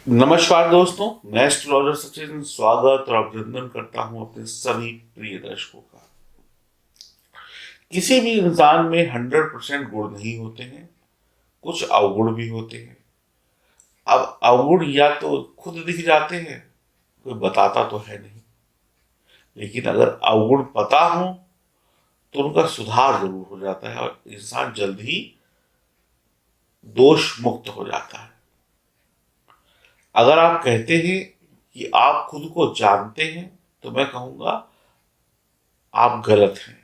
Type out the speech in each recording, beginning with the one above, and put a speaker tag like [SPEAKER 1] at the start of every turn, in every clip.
[SPEAKER 1] नमस्कार दोस्तों, मैं एस्ट्रोलॉजर सचिन स्वागत और अभिनंदन करता हूं अपने सभी प्रिय दर्शकों का। किसी भी इंसान में 100% गुण नहीं होते हैं, कुछ अवगुण भी होते हैं। अब अवगुण या तो खुद दिख जाते हैं, कोई बताता तो है नहीं, लेकिन अगर अवगुण पता हो तो उनका सुधार जरूर हो जाता है और इंसान जल्द ही दोष मुक्त हो जाता है। अगर आप कहते हैं कि आप खुद को जानते हैं, तो मैं कहूंगा आप गलत हैं।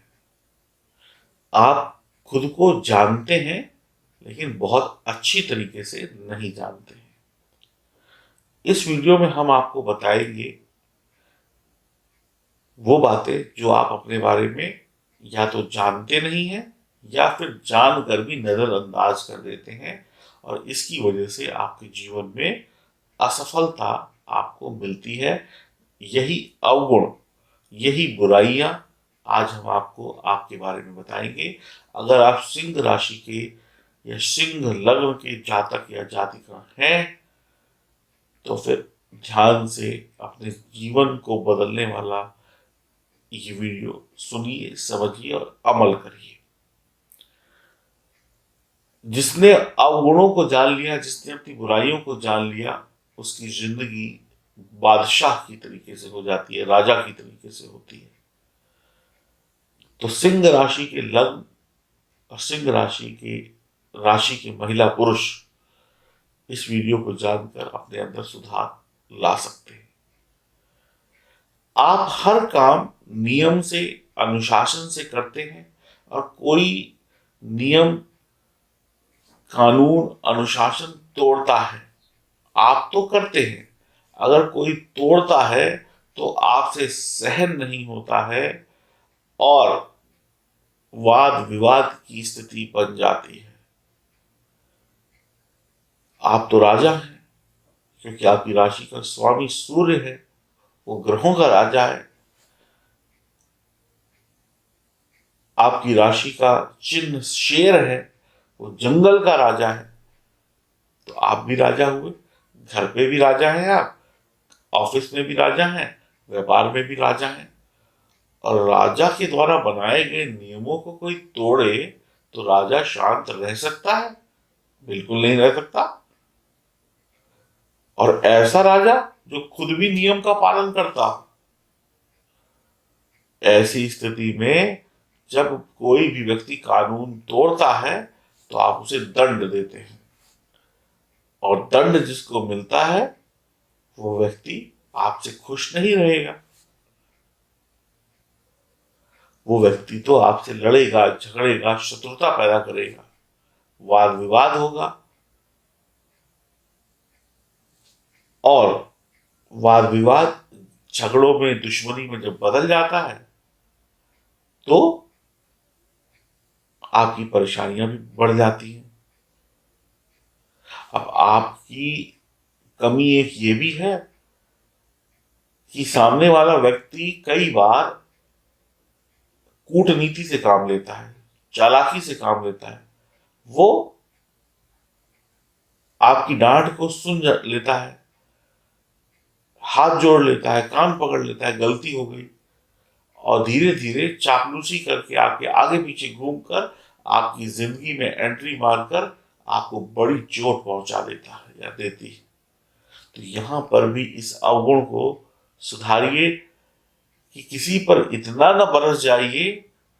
[SPEAKER 1] आप खुद को जानते हैं, लेकिन बहुत अच्छी तरीके से नहीं जानते हैं। इस वीडियो में हम आपको बताएंगे वो बातें जो आप अपने बारे में या तो जानते नहीं हैं या फिर जानकर भी नजरअंदाज कर देते हैं, और इसकी वजह से आपके जीवन में असफलता आपको मिलती है। यही अवगुण, यही बुराइयां आज हम आपको आपके बारे में बताएंगे। अगर आप सिंह राशि के या सिंह लग्न के जातक या जातिका हैं, तो फिर ध्यान से अपने जीवन को बदलने वाला ये वीडियो सुनिए, समझिए और अमल करिए। जिसने अवगुणों को जान लिया, जिसने अपनी बुराइयों को जान लिया, उसकी जिंदगी बादशाह की तरीके से हो जाती है, राजा की तरीके से होती है। तो सिंह राशि के लग्न और सिंह राशि की महिला पुरुष इस वीडियो को जानकर अपने अंदर सुधार ला सकते हैं। आप हर काम नियम से, अनुशासन से करते हैं, और कोई नियम, कानून, अनुशासन तोड़ता है, आप तो करते हैं। अगर कोई तोड़ता है तो आपसे सहन नहीं होता है और वाद विवाद की स्थिति बन जाती है। आप तो राजा हैं, क्योंकि आपकी राशि का स्वामी सूर्य है, वो ग्रहों का राजा है। आपकी राशि का चिन्ह शेर है, वो जंगल का राजा है। तो आप भी राजा हुए, घर पे भी राजा हैं आप, ऑफिस में भी राजा हैं, व्यापार में भी राजा हैं। और राजा के द्वारा बनाए गए नियमों को कोई तोड़े तो राजा शांत रह सकता है? बिल्कुल नहीं रह सकता। और ऐसा राजा जो खुद भी नियम का पालन करता हो। ऐसी स्थिति में जब कोई भी व्यक्ति कानून तोड़ता है तो आप उसे दंड देते हैं, और दंड जिसको मिलता है वो व्यक्ति आपसे खुश नहीं रहेगा। वो व्यक्ति तो आपसे लड़ेगा, झगड़ेगा, शत्रुता पैदा करेगा, वाद विवाद होगा। और वाद विवाद, झगड़ों में, दुश्मनी में जब बदल जाता है तो आपकी परेशानियां भी बढ़ जाती हैं। अब आपकी कमी एक ये भी है कि सामने वाला व्यक्ति कई बार कूटनीति से काम लेता है, चालाकी से काम लेता है। वो आपकी डांट को सुन लेता है, हाथ जोड़ लेता है, कान पकड़ लेता है, गलती हो गई, और धीरे धीरे चापलूसी करके आपके आगे पीछे घूमकर आपकी जिंदगी में एंट्री मारकर आपको बड़ी चोट पहुंचा देता है या देती है। तो यहां पर भी इस अवगुण को सुधारिए कि किसी पर इतना न बरस जाइए,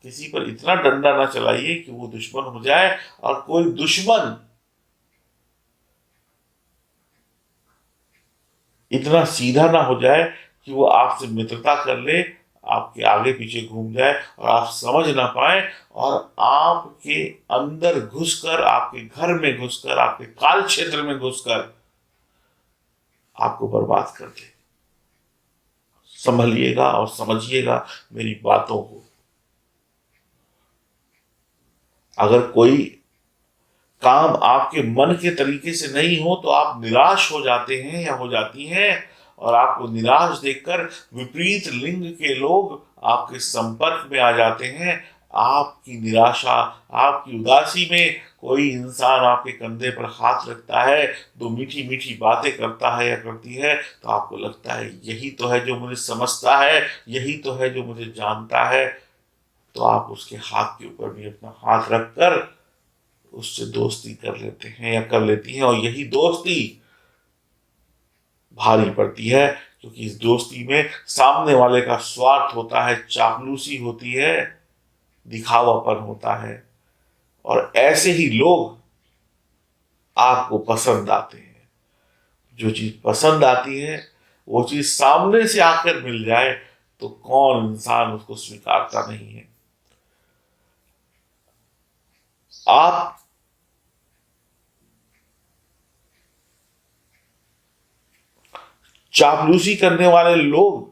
[SPEAKER 1] किसी पर इतना डंडा ना चलाइए कि वो दुश्मन हो जाए, और कोई दुश्मन इतना सीधा ना हो जाए कि वो आपसे मित्रता कर ले, आपके आगे पीछे घूम जाए और आप समझ ना पाए, और आपके अंदर घुसकर, आपके घर में घुसकर, आपके काल क्षेत्र में घुसकर आपको बर्बाद कर दे। संभलिएगा और समझिएगा मेरी बातों को। अगर कोई काम आपके मन के तरीके से नहीं हो तो आप निराश हो जाते हैं या हो जाती हैं, और आपको निराश देखकर विपरीत लिंग के लोग आपके संपर्क में आ जाते हैं। आपकी निराशा, आपकी उदासी में कोई इंसान आपके कंधे पर हाथ रखता है, तो मीठी मीठी बातें करता है या करती है, तो आपको लगता है यही तो है जो मुझे समझता है, यही तो है जो मुझे जानता है। तो आप उसके हाथ के ऊपर भी अपना हाथ रखकर उससे दोस्ती कर लेते हैं या कर लेती हैं, और यही दोस्ती भारी पड़ती है, क्योंकि इस दोस्ती में सामने वाले का स्वार्थ होता है, चापलूसी होती है, दिखावापन होता है, और ऐसे ही लोग आपको पसंद आते हैं। जो चीज पसंद आती है वो चीज सामने से आकर मिल जाए तो कौन इंसान उसको स्वीकारता नहीं है। आप चापलूसी करने वाले लोग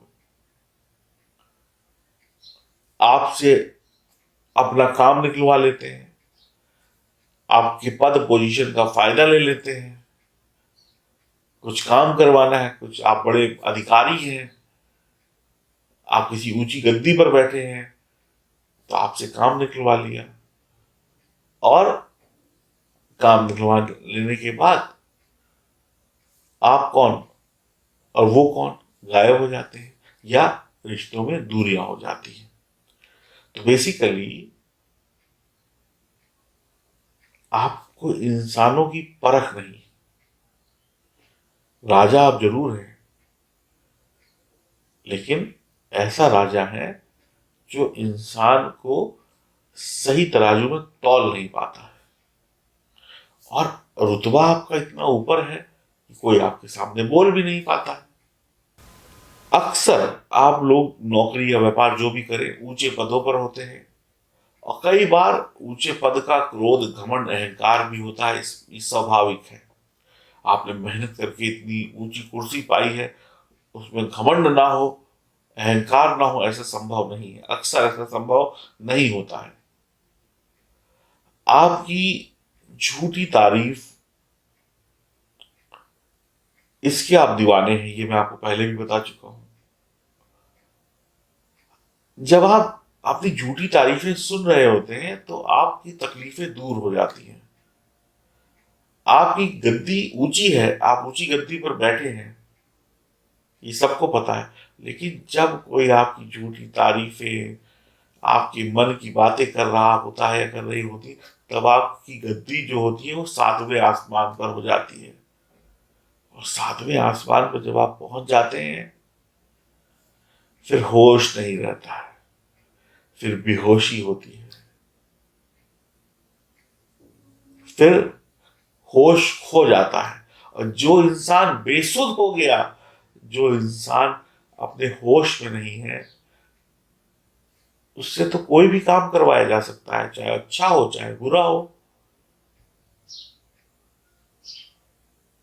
[SPEAKER 1] आपसे अपना काम निकलवा लेते हैं, आपके पद पोजीशन का फायदा ले लेते हैं। कुछ काम करवाना है, कुछ आप बड़े अधिकारी हैं, आप किसी ऊंची गद्दी पर बैठे हैं, तो आपसे काम निकलवा लिया, और काम निकलवा लेने के बाद आप कौन और वो कौन गायब हो जाते हैं, या रिश्तों में दूरियां हो जाती हैं। तो बेसिकली आपको इंसानों की परख नहीं। राजा आप जरूर हैं, लेकिन ऐसा राजा है जो इंसान को सही तराजू में तौल नहीं पाता है, और रुतबा आपका इतना ऊपर है कि कोई आपके सामने बोल भी नहीं पाता है। अक्सर आप लोग नौकरी या व्यापार जो भी करें ऊंचे पदों पर होते हैं, और कई बार ऊंचे पद का क्रोध, घमंड, अहंकार भी होता है। ये स्वाभाविक है। आपने मेहनत करके इतनी ऊंची कुर्सी पाई है, उसमें घमंड ना हो, अहंकार ना हो, ऐसा संभव नहीं है। अक्सर ऐसा संभव नहीं होता है। आपकी झूठी तारीफ, इसके आप दीवाने हैं, ये मैं आपको पहले भी बता चुका हूं। जब आप अपनी झूठी तारीफें सुन रहे होते हैं तो आपकी तकलीफें दूर हो जाती हैं। आपकी गद्दी ऊंची है, आप ऊंची गद्दी पर बैठे हैं, ये सबको पता है। लेकिन जब कोई आपकी झूठी तारीफें, आपके मन की बातें कर रहा होता है, कर रही होती, तब आपकी गद्दी जो होती है वो सातवें आसमान पर हो जाती है। और सातवें आसमान पर जब आप पहुंच जाते हैं, फिर होश नहीं रहता है, फिर बेहोशी होती है, फिर होश खो जाता है। और जो इंसान बेसुध हो गया, जो इंसान अपने होश में नहीं है, उससे तो कोई भी काम करवाया जा सकता है, चाहे अच्छा हो चाहे बुरा हो।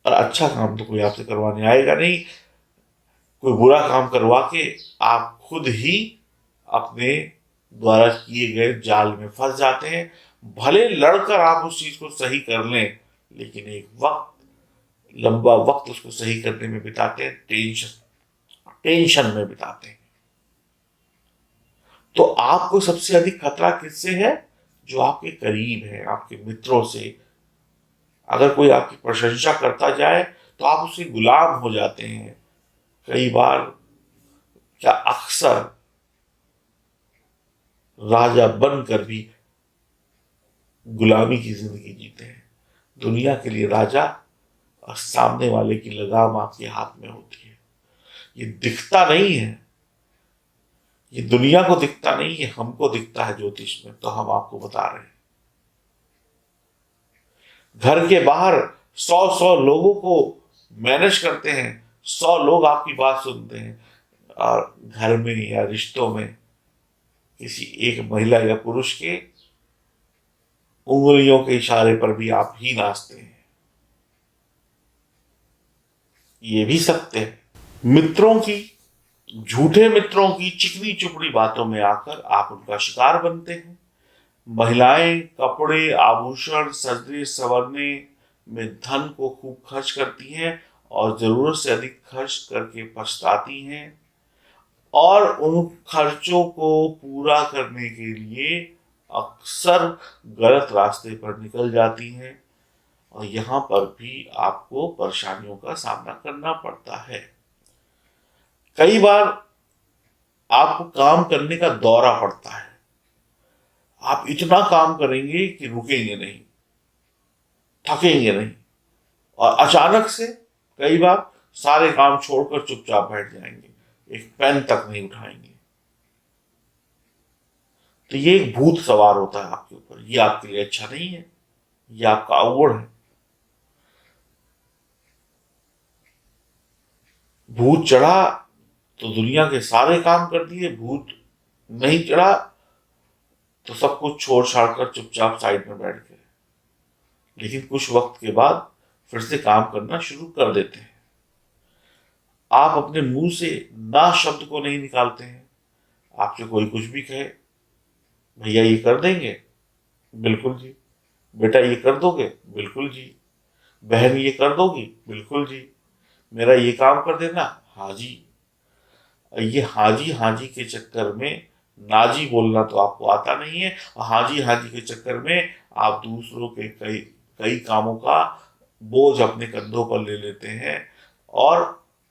[SPEAKER 1] और अच्छा काम तो कोई आपसे करवाने आएगा नहीं। कोई बुरा काम करवा के आप खुद ही अपने द्वारा किए गए जाल में फंस जाते हैं। भले लड़कर आप उस चीज को सही कर लें, लेकिन एक वक्त, लंबा वक्त उसको सही करने में बिताते हैं, टेंशन में बिताते हैं। तो आपको सबसे अधिक खतरा किससे है? जो आपके करीब है, आपके मित्रों से। अगर कोई आपकी प्रशंसा करता जाए तो आप उसके गुलाम हो जाते हैं। कई बार, क्या अक्सर, राजा बनकर भी गुलामी की जिंदगी जीते हैं। दुनिया के लिए राजा, और सामने वाले की लगाम आपके हाथ में होती है। ये दिखता नहीं है, ये दुनिया को दिखता नहीं है, हमको दिखता है ज्योतिष में, तो हम आपको बता रहे हैं। घर के बाहर 100 लोगों को मैनेज करते हैं, 100 लोग आपकी बात सुनते हैं, और घर में या रिश्तों में किसी एक महिला या पुरुष के उंगलियों के इशारे पर भी आप ही नाचते हैं। ये भी सत्य है। मित्रों की, झूठे मित्रों की चिकनी चुपड़ी बातों में आकर आप उनका शिकार बनते हैं। महिलाएं कपड़े, आभूषण, सजने संवरने में धन को खूब खर्च करती हैं, और जरूरत से अधिक खर्च करके पछताती हैं। और उन खर्चों को पूरा करने के लिए अक्सर गलत रास्ते पर निकल जाती हैं और यहाँ पर भी आपको परेशानियों का सामना करना पड़ता है। कई बार आपको काम करने का दौरा पड़ता है, आप इतना काम करेंगे कि रुकेंगे नहीं, थकेंगे नहीं, और अचानक से कई बार सारे काम छोड़कर चुपचाप बैठ जाएंगे, एक पेन तक नहीं उठाएंगे। तो ये एक भूत सवार होता है आपके ऊपर, ये आपके लिए अच्छा नहीं है, ये आपका अवगुण है। भूत चढ़ा तो दुनिया के सारे काम कर दिए, भूत नहीं चढ़ा तो सब कुछ छोड़ छाड़ कर चुपचाप साइड में बैठ गए। लेकिन कुछ वक्त के बाद फिर से काम करना शुरू कर देते हैं। आप अपने मुंह से ना शब्द को नहीं निकालते हैं। आपसे कोई कुछ भी कहे, भैया ये कर देंगे, बिल्कुल जी। बेटा ये कर दोगे, बिल्कुल जी। बहन ये कर दोगी, बिल्कुल जी। मेरा ये काम कर देना, हाँ जी। ये हाँ जी के चक्कर में ना जी बोलना तो आपको आता नहीं है, और हाँ जी के चक्कर में आप दूसरों के कई कई कामों का बोझ अपने कंधों पर ले लेते हैं और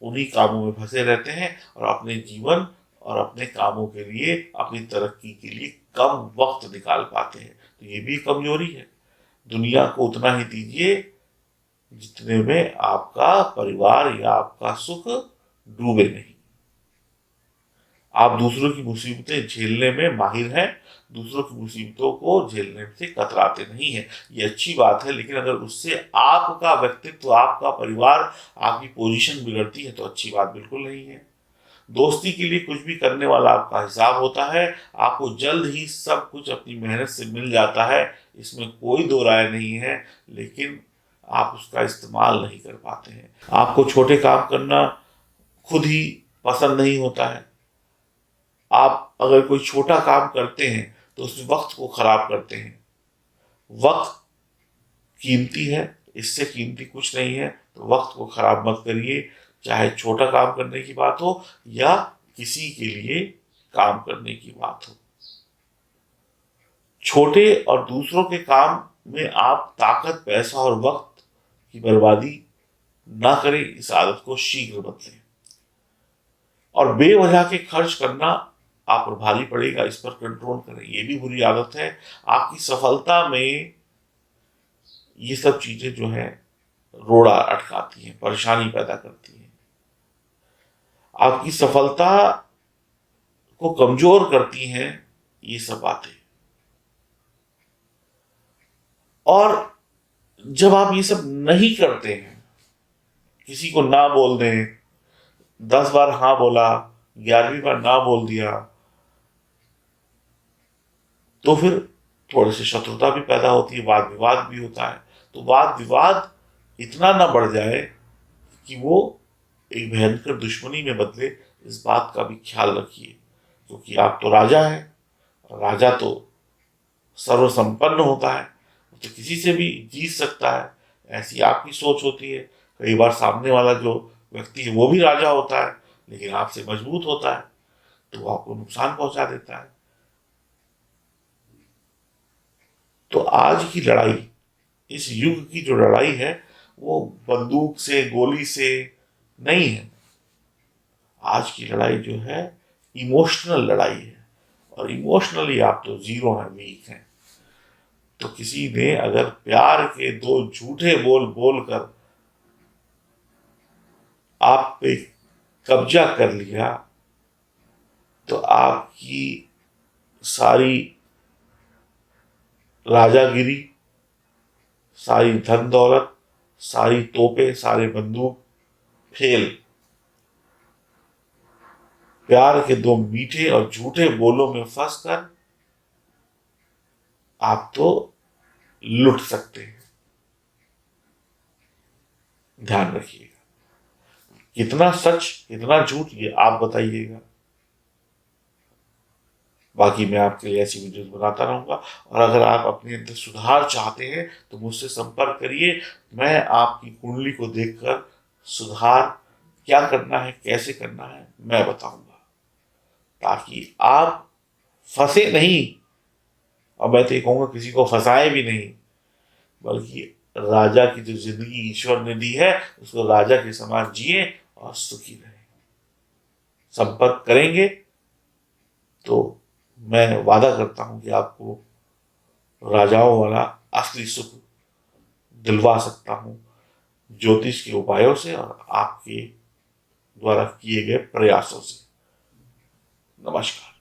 [SPEAKER 1] उन्हीं कामों में फंसे रहते हैं और अपने जीवन और अपने कामों के लिए, अपनी तरक्की के लिए कम वक्त निकाल पाते हैं। तो ये भी कमजोरी है। दुनिया को उतना ही दीजिए जितने में आपका परिवार या आपका सुख डूबे नहीं। आप दूसरों की मुसीबतें झेलने में माहिर हैं, दूसरों की मुसीबतों को झेलने से कतराते नहीं हैं। ये अच्छी बात है, लेकिन अगर उससे आपका व्यक्तित्व, आपका परिवार, आपकी पोजीशन बिगड़ती है तो अच्छी बात बिल्कुल नहीं है। दोस्ती के लिए कुछ भी करने वाला आपका हिसाब होता है। आपको जल्द ही सब कुछ अपनी मेहनत से मिल जाता है, इसमें कोई दो राय नहीं है, लेकिन आप उसका इस्तेमाल नहीं कर पाते हैं। आपको छोटे काम करना खुद ही पसंद नहीं होता है। आप अगर कोई छोटा काम करते हैं तो उस वक्त को खराब करते हैं। वक्त कीमती है, इससे कीमती कुछ नहीं है, तो वक्त को खराब मत करिए। चाहे छोटा काम करने की बात हो या किसी के लिए काम करने की बात हो। छोटे और दूसरों के काम में आप ताकत, पैसा और वक्त की बर्बादी ना करें, इस आदत को शीघ्र बदलें। और बेवजह के खर्च करना आप पर भारी पड़ेगा, इस पर कंट्रोल करें, ये भी बुरी आदत है। आपकी सफलता में ये सब चीजें जो है रोड़ा अटकाती हैं, परेशानी पैदा करती हैं, आपकी सफलता को कमजोर करती हैं ये सब बातें। और जब आप ये सब नहीं करते हैं, किसी को ना बोल दें, 10 बार हाँ बोला, 11वीं बार ना बोल दिया, तो फिर थोड़े से शत्रुता भी पैदा होती है, वाद विवाद भी होता है। तो वाद विवाद इतना ना बढ़ जाए कि वो एक भयंकर दुश्मनी में बदले, इस बात का भी ख्याल रखिए। क्योंकि आप तो राजा हैं, राजा तो सर्वसंपन्न होता है, तो किसी से भी जीत सकता है, ऐसी आपकी सोच होती है। कई बार सामने वाला जो व्यक्ति है वो भी राजा होता है, लेकिन आपसे मजबूत होता है, तो वो आपको नुकसान पहुंचा देता है। तो आज की लड़ाई, इस युग की जो लड़ाई है, वो बंदूक से, गोली से नहीं है। आज की लड़ाई जो है इमोशनल लड़ाई है, और इमोशनली आप तो जीरो हैं, वीक हैं। तो किसी ने अगर प्यार के दो झूठे बोल बोलकर आप पे कब्जा कर लिया, तो आपकी सारी राजागिरी, सारी धन दौलत, सारी तोपें, सारे बंदूक फेल। प्यार के दो मीठे और झूठे बोलों में फंसकर आप तो लुट सकते हैं। ध्यान रखिएगा, कितना सच कितना झूठ ये आप बताइएगा। बाकी मैं आपके लिए ऐसी वीडियोस बनाता रहूंगा, और अगर आप अपने अंदर सुधार चाहते हैं तो मुझसे संपर्क करिए। मैं आपकी कुंडली को देखकर सुधार क्या करना है, कैसे करना है, मैं बताऊंगा, ताकि आप फंसे नहीं और मैं तो ये कहूँगा किसी को फंसाए भी नहीं, बल्कि राजा की जो जिंदगी ईश्वर ने दी है उसको राजा के समान जिए और सुखी रहे। संपर्क करेंगे तो मैं वादा करता हूं कि आपको राजाओं वाला असली सुख दिलवा सकता हूं, ज्योतिष के उपायों से और आपके द्वारा किए गए प्रयासों से। नमस्कार।